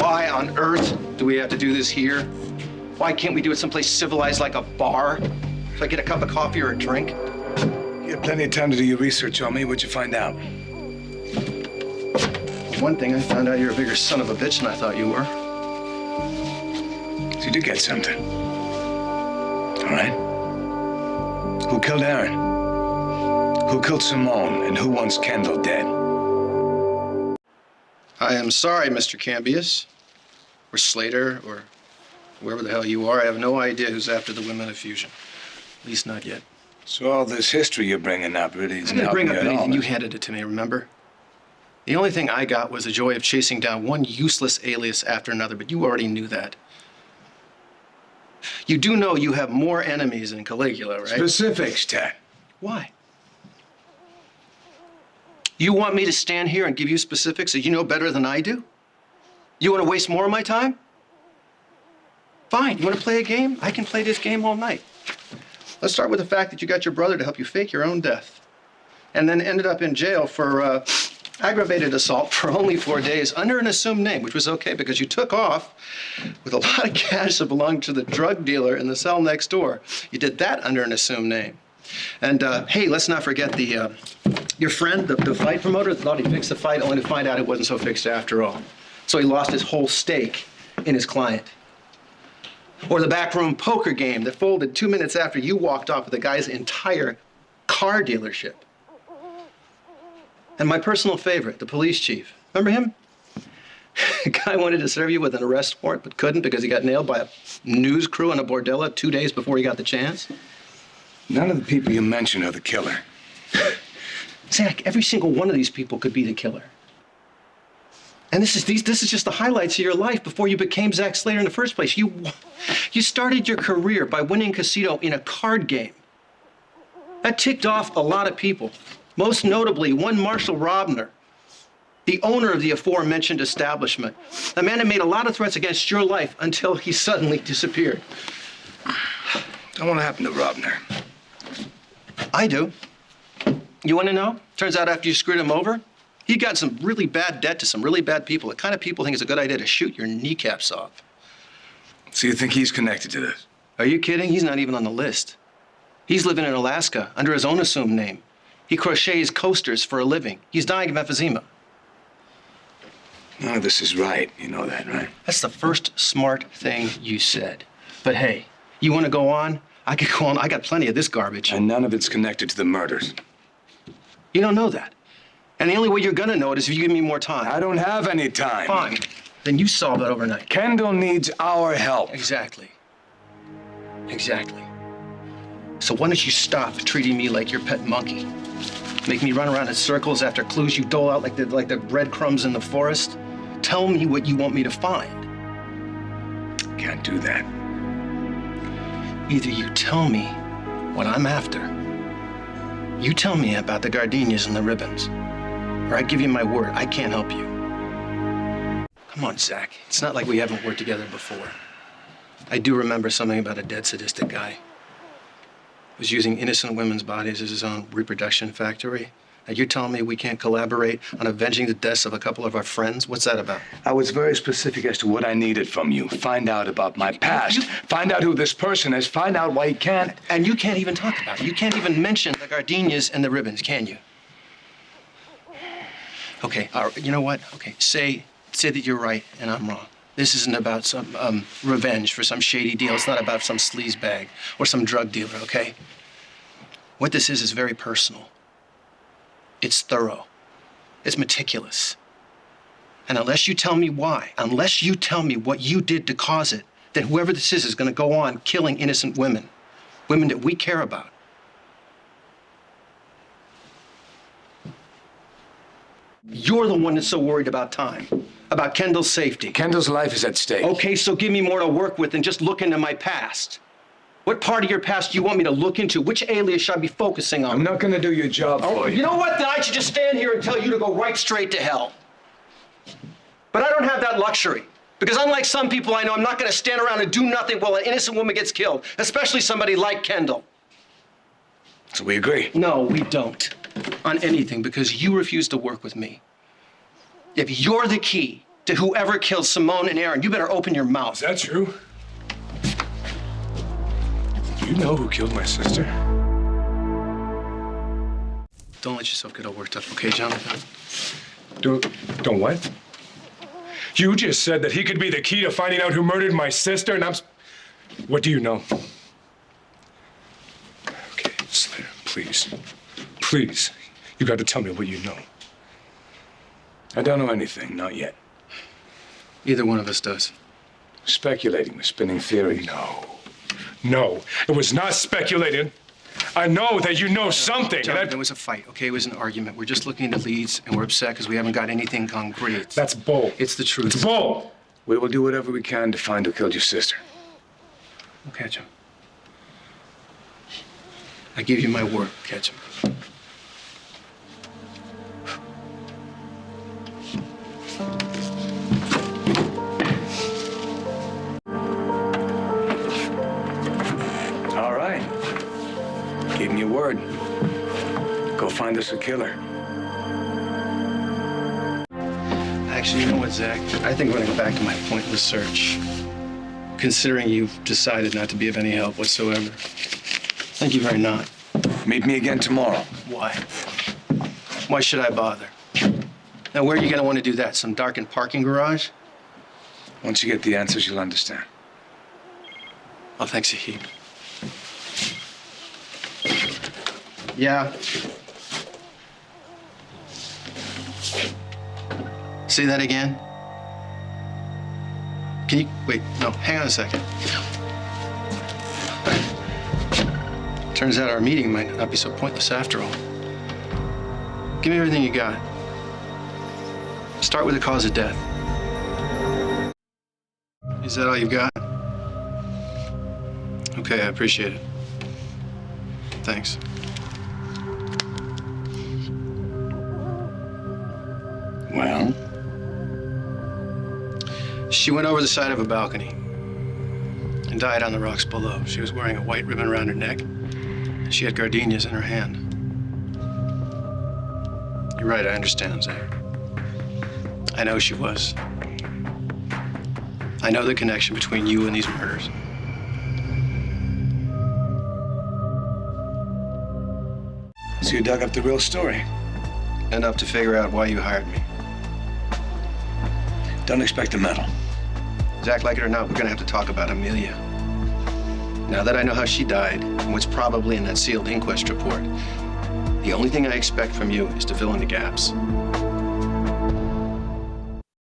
Why on earth do we have to do this here? Why can't we do it someplace civilized like a bar? So I get a cup of coffee or a drink? You had plenty of time to do your research on me. What'd you find out? One thing, I found out you're a bigger son of a bitch than I thought you were. So you did get something. All right. Who killed Aaron? Who killed Simone? And who wants Kendall dead? I am sorry, Mr. Cambius, or Slater, or whoever the hell you are. I have no idea who's after the women of Fusion. At least not yet. So all this history you're bringing up really isn't I didn't bring up helping you at all. anything. You handed it to me, remember? The only thing I got was the joy of chasing down one useless alias after another, but you already knew that. You do know you have more enemies than Caligula, right? Specifics, Ted. Why? You want me to stand here and give you specifics that you know better than I do? You want to waste more of my time? Fine. You want to play a game? I can play this game all night. Let's start with the fact that you got your brother to help you fake your own death, and then ended up in jail for aggravated assault for only 4 days under an assumed name, which was okay because you took off with a lot of cash that belonged to the drug dealer in the cell next door. You did that under an assumed name. And hey, let's not forget your friend, the fight promoter, thought he fixed the fight only to find out it wasn't so fixed after all. So he lost his whole stake in his client. Or the backroom poker game that folded 2 minutes after you walked off with the guy's entire car dealership. And my personal favorite, the police chief. Remember him? The guy wanted to serve you with an arrest warrant, but couldn't because he got nailed by a news crew in a bordello 2 days before he got the chance. None of the people you mentioned are the killer. Zach, every single one of these people could be the killer. And this is just the highlights of your life before you became Zach Slater in the first place. You started your career by winning casino in a card game. That ticked off a lot of people. Most notably, one Marshall Robner, the owner of the aforementioned establishment. A man that made a lot of threats against your life until he suddenly disappeared. Don't want to happen to Robner. I do. You want to know? Turns out after you screwed him over, he got some really bad debt to some really bad people. The kind of people think it's a good idea to shoot your kneecaps off. So you think he's connected to this? Are you kidding? He's not even on the list. He's living in Alaska under his own assumed name. He crochets coasters for a living. He's dying of emphysema. None of this is right. You know that, right? That's the first smart thing you said. But hey, you want to go on? I could go on. I got plenty of this garbage. And none of it's connected to the murders. You don't know that. And the only way you're gonna know it is if you give me more time. I don't have any time. Fine. Then you solve it overnight. Kendall needs our help. Exactly. Exactly. So why don't you stop treating me like your pet monkey? Make me run around in circles after clues you dole out like the breadcrumbs in the forest? Tell me what you want me to find. Can't do that. Either you tell me what I'm after, you tell me about the gardenias and the ribbons, or I give you my word, I can't help you. Come on, Zach. It's not like we haven't worked together before. I do remember something about a dead sadistic guy. Was using innocent women's bodies as his own reproduction factory. Now you're telling me we can't collaborate on avenging the deaths of a couple of our friends? What's that about? I was very specific as to what I needed from you. Find out about my past. Find out who this person is. Find out why he can't. And you can't even talk about it. You can't even mention the gardenias and the ribbons, can you? Okay, all right, you know what? Okay, say that you're right and I'm wrong. This isn't about some revenge for some shady deal. It's not about some sleazebag or some drug dealer, okay? What this is very personal. It's thorough. It's meticulous. And unless you tell me why, unless you tell me what you did to cause it, then whoever this is going to go on killing innocent women, women that we care about. You're the one that's so worried about time, about Kendall's safety. Kendall's life is at stake. Okay, so give me more to work with than just look into my past. What part of your past do you want me to look into? Which alias should I be focusing on? I'm not gonna do your job for you. You know what? Then I should just stand here and tell you to go right straight to hell. But I don't have that luxury. Because unlike some people I know, I'm not gonna stand around and do nothing while an innocent woman gets killed, especially somebody like Kendall. So we agree? No, we don't. On anything, because you refuse to work with me. If you're the key to whoever killed Simone and Aaron. You better open your mouth. Is that true? Do you know who killed my sister? Don't let yourself get all worked up, okay, Jonathan? Don't what? You just said that he could be the key to finding out who murdered my sister, and What do you know? Okay, Slater, please. Please, you got to tell me what you know. I don't know anything, not yet. Either one of us does. Speculating, spinning theory. No, it was not speculating. I know that you know something. Jonathan, there was a fight, okay? It was an argument. We're just looking at leads, and we're upset because we haven't got anything concrete. That's bull. It's the truth. It's bull. We will do whatever we can to find who killed your sister. We'll catch him. I give you my word, we'll catch him. All right. Give me your word. Go find us a killer. Actually, you know what, Zach? I think we're gonna go back to my pointless search. Considering you've decided not to be of any help whatsoever. I think you very not. Meet me again tomorrow. Why? Why should I bother? Now, where are you gonna want to do that? Some darkened parking garage? Once you get the answers, you'll understand. Oh, thanks a heap. Yeah. Say that again? Can you, wait, no, hang on a second. Turns out our meeting might not be so pointless after all. Give me everything you got. Start with the cause of death. Is that all you've got? Okay, I appreciate it. Thanks. Well? She went over the side of a balcony and died on the rocks below. She was wearing a white ribbon around her neck. She had gardenias in her hand. You're right, I understand, Zach. I know she was. I know the connection between you and these murders. So you dug up the real story? Enough to figure out why you hired me. Don't expect a medal. Zach, like it or not, we're gonna have to talk about Amelia. Now that I know how she died and what's probably in that sealed inquest report, the only thing I expect from you is to fill in the gaps.